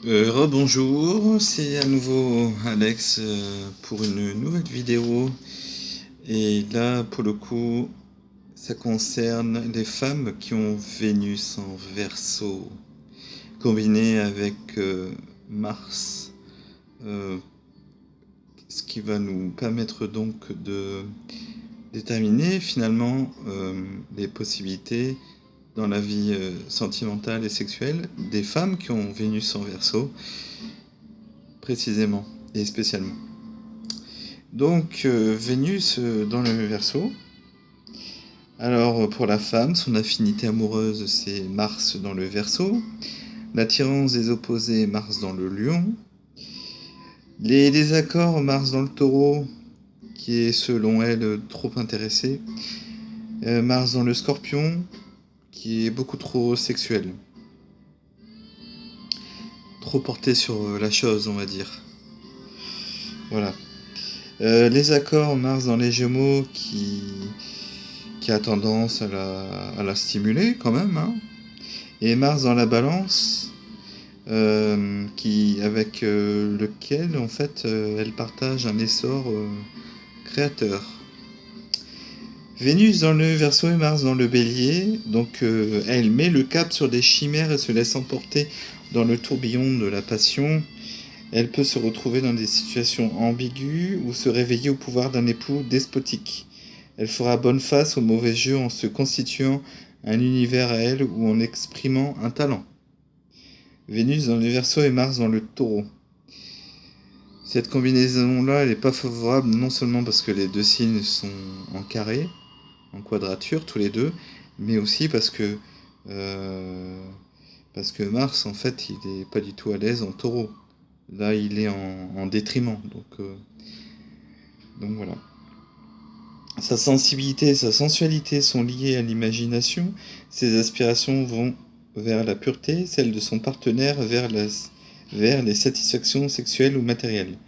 Rebonjour, c'est à nouveau Alex pour une nouvelle vidéo. Et là, pour le coup, ça concerne les femmes qui ont Vénus en Verseau, combiné avec Mars, euh, ce qui va nous permettre donc de déterminer finalement les possibilités dans la vie sentimentale et sexuelle des femmes qui ont Vénus en Verseau, précisément et spécialement. Donc Vénus dans le Verseau. Alors pour la femme, son affinité amoureuse c'est Mars dans le Verseau. L'attirance des opposés Mars dans le Lion. Les désaccords Mars dans le Taureau, qui est selon elle trop intéressé. Mars dans le Scorpion, qui est beaucoup trop sexuel. Trop porté sur la chose, on va dire. Voilà. Les accords Mars dans les Gémeaux qui a tendance à la stimuler quand même, hein. Et Mars dans la Balance, avec lequel en fait elle partage un essor créateur. Vénus dans le Verseau et Mars dans le Bélier, donc elle met le cap sur des chimères et se laisse emporter dans le tourbillon de la passion. Elle peut se retrouver dans des situations ambiguës ou se réveiller au pouvoir d'un époux despotique. Elle fera bonne face au mauvais jeu en se constituant un univers à elle ou en exprimant un talent. Vénus dans le Verseau et Mars dans le Taureau. Cette combinaison-là, elle n'est pas favorable non seulement parce que les deux signes sont en carré, en quadrature tous les deux, mais aussi parce que Mars, en fait, il n'est pas du tout à l'aise en Taureau. Là, il est en détriment. Donc voilà. Sa sensibilité et sa sensualité sont liées à l'imagination. Ses aspirations vont vers la pureté, celles de son partenaire vers les satisfactions sexuelles ou matérielles.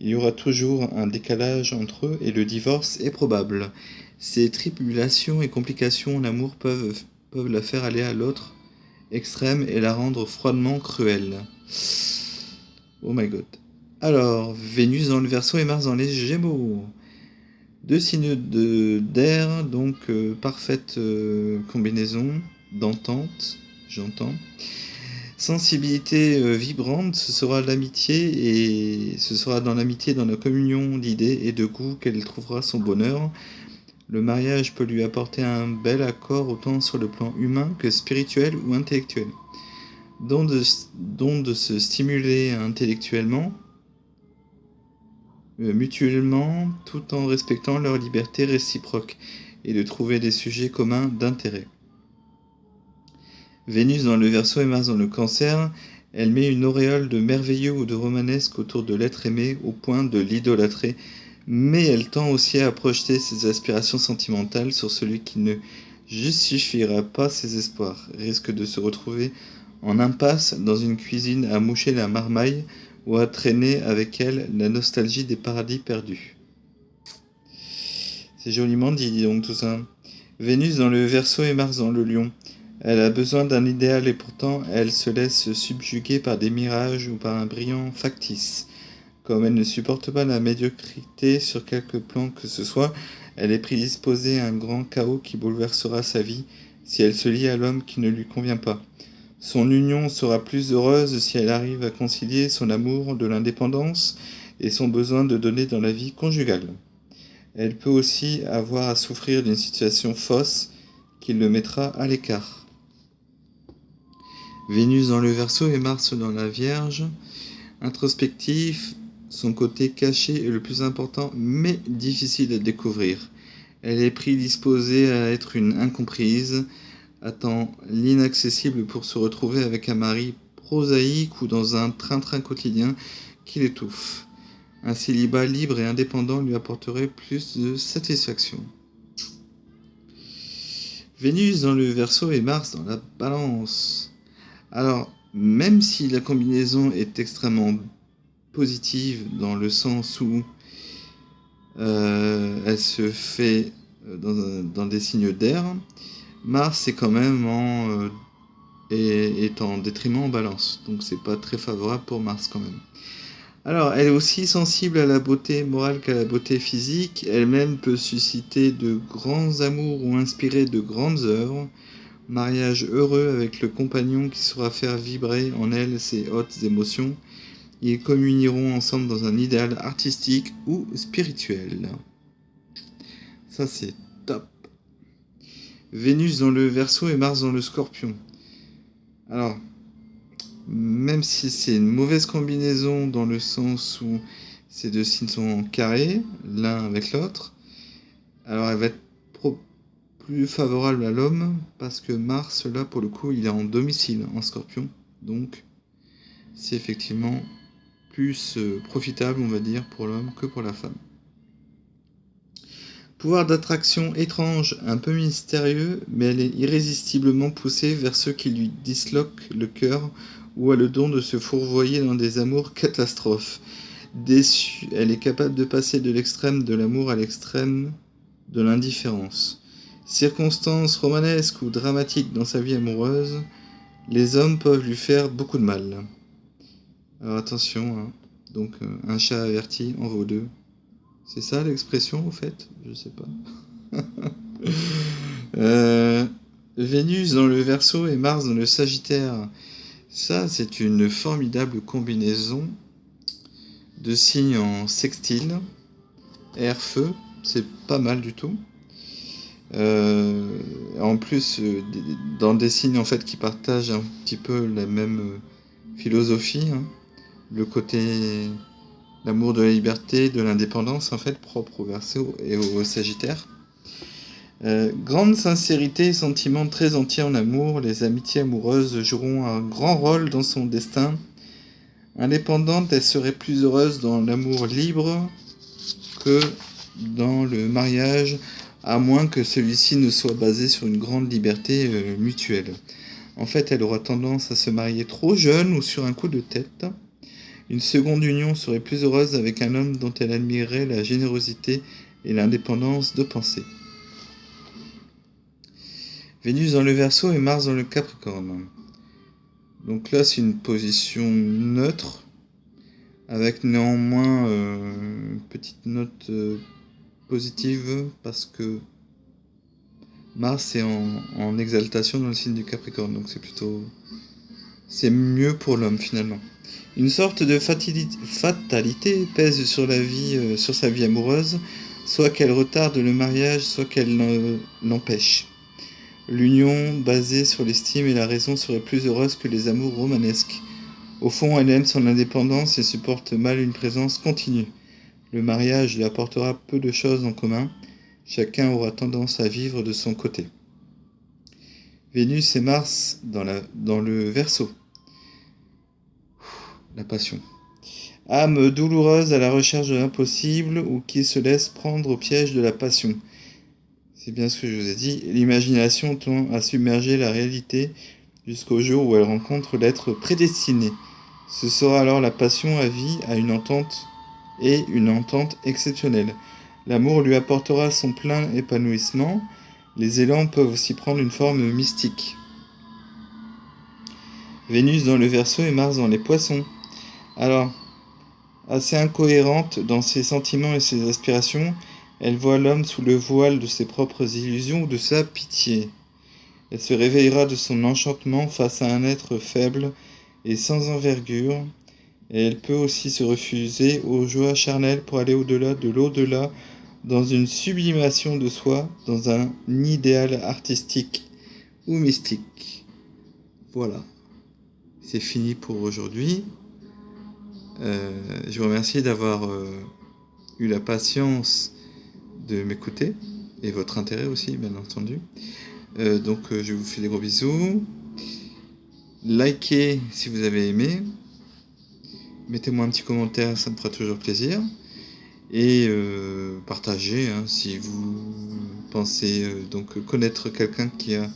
Il y aura toujours un décalage entre eux et le divorce est probable. Ces tribulations et complications en amour peuvent la faire aller à l'autre extrême et la rendre froidement cruelle. Oh my god. Alors, Vénus dans le Verseau et Mars dans les Gémeaux. Deux signes d'air, donc parfaite combinaison d'entente, j'entends. Sensibilité vibrante, ce sera l'amitié et ce sera dans l'amitié, dans la communion d'idées et de goûts qu'elle trouvera son bonheur. Le mariage peut lui apporter un bel accord autant sur le plan humain que spirituel ou intellectuel. Don de se stimuler intellectuellement, mutuellement, tout en respectant leur liberté réciproque et de trouver des sujets communs d'intérêt. Vénus dans le Verseau et Mars dans le Cancer, elle met une auréole de merveilleux ou de romanesque autour de l'être aimé au point de l'idolâtrer, mais elle tend aussi à projeter ses aspirations sentimentales sur celui qui ne justifiera pas ses espoirs, risque de se retrouver en impasse dans une cuisine à moucher la marmaille ou à traîner avec elle la nostalgie des paradis perdus. C'est joliment dit donc tout ça. Vénus dans le Verseau et Mars dans le Lion. Elle a besoin d'un idéal et pourtant elle se laisse subjuguer par des mirages ou par un brillant factice. Comme elle ne supporte pas la médiocrité sur quelque plan que ce soit, elle est prédisposée à un grand chaos qui bouleversera sa vie si elle se lie à l'homme qui ne lui convient pas. Son union sera plus heureuse si elle arrive à concilier son amour de l'indépendance et son besoin de donner dans la vie conjugale. Elle peut aussi avoir à souffrir d'une situation fausse qui le mettra à l'écart. Vénus dans le Verseau et Mars dans la Vierge. Introspectif, son côté caché est le plus important mais difficile à découvrir. Elle est prédisposée à être une incomprise, attend l'inaccessible pour se retrouver avec un mari prosaïque ou dans un train-train quotidien qui l'étouffe. Un célibat libre et indépendant lui apporterait plus de satisfaction. Vénus dans le Verseau et Mars dans la Balance. Alors, même si la combinaison est extrêmement positive dans le sens où elle se fait dans des signes d'air, Mars est quand même est en détriment en balance. Donc c'est pas très favorable pour Mars quand même. Alors, elle est aussi sensible à la beauté morale qu'à la beauté physique. Elle-même peut susciter de grands amours ou inspirer de grandes œuvres. Mariage heureux avec le compagnon qui saura faire vibrer en elle ses hautes émotions. Ils communieront ensemble dans un idéal artistique ou spirituel. Ça, c'est top. Vénus dans le Verseau et Mars dans le Scorpion. Alors, même si c'est une mauvaise combinaison dans le sens où ces deux signes sont en carré, l'un avec l'autre, alors elle va être plus favorable à l'homme parce que Mars, là, pour le coup, il est en domicile en Scorpion. Donc, c'est effectivement plus profitable, on va dire, pour l'homme que pour la femme. Pouvoir d'attraction étrange, un peu mystérieux, mais elle est irrésistiblement poussée vers ceux qui lui disloquent le cœur ou a le don de se fourvoyer dans des amours catastrophes. Déçue, elle est capable de passer de l'extrême de l'amour à l'extrême de l'indifférence. Circonstances romanesques ou dramatiques dans sa vie amoureuse, les hommes peuvent lui faire beaucoup de mal. Alors attention, hein. Donc un chat averti en vaut deux. C'est ça l'expression au fait? Je sais pas. Vénus dans le Verseau et Mars dans le Sagittaire. Ça, c'est une formidable combinaison de signes en sextile. Air-feu, c'est pas mal du tout. En plus, dans des signes en fait qui partagent un petit peu la même philosophie, hein. Le côté l'amour de la liberté, de l'indépendance en fait propre au Verseau et au Sagittaire. Grande sincérité et sentiment très entier en amour, les amitiés amoureuses joueront un grand rôle dans son destin. Indépendante, elle serait plus heureuse dans l'amour libre que dans le mariage, à moins que celui-ci ne soit basé sur une grande liberté mutuelle. En fait, elle aura tendance à se marier trop jeune ou sur un coup de tête. Une seconde union serait plus heureuse avec un homme dont elle admirerait la générosité et l'indépendance de pensée. Vénus dans le Verseau et Mars dans le Capricorne. Donc là, c'est une position neutre, avec néanmoins une petite note positive, parce que Mars est en exaltation dans le signe du Capricorne, donc c'est mieux pour l'homme finalement. Une sorte de fatalité pèse sur sur sa vie amoureuse, soit qu'elle retarde le mariage, soit qu'elle l'empêche. L'union basée sur l'estime et la raison serait plus heureuse que les amours romanesques. Au fond, elle aime son indépendance et supporte mal une présence continue. Le mariage lui apportera peu de choses en commun. Chacun aura tendance à vivre de son côté. Vénus et Mars dans le Verseau. La passion. Âme douloureuse à la recherche de l'impossible ou qui se laisse prendre au piège de la passion. C'est bien ce que je vous ai dit. L'imagination tend à submerger la réalité jusqu'au jour où elle rencontre l'être prédestiné. Ce sera alors la passion à vie à une entente exceptionnelle. L'amour lui apportera son plein épanouissement. Les élans peuvent aussi prendre une forme mystique. Vénus dans le Verseau et Mars dans les Poissons. Alors, assez incohérente dans ses sentiments et ses aspirations, elle voit l'homme sous le voile de ses propres illusions ou de sa pitié. Elle se réveillera de son enchantement face à un être faible et sans envergure, et elle peut aussi se refuser aux joies charnelles pour aller au-delà de l'au-delà, dans une sublimation de soi, dans un idéal artistique ou mystique. Voilà, c'est fini pour aujourd'hui. Je vous remercie d'avoir eu la patience de m'écouter, et votre intérêt aussi, bien entendu. Donc je vous fais des gros bisous. Likez si vous avez aimé. Mettez-moi un petit commentaire, ça me fera toujours plaisir. Et partagez hein, si vous pensez donc connaître quelqu'un qui a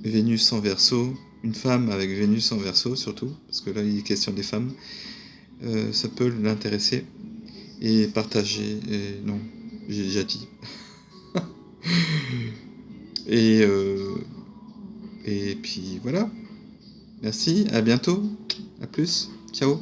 Vénus en Verseau, une femme avec Vénus en Verseau surtout, parce que là il est question des femmes. Ça peut l'intéresser. Et partagez. Non, j'ai déjà dit. Et Et puis voilà. Merci, à bientôt. À plus. Ciao.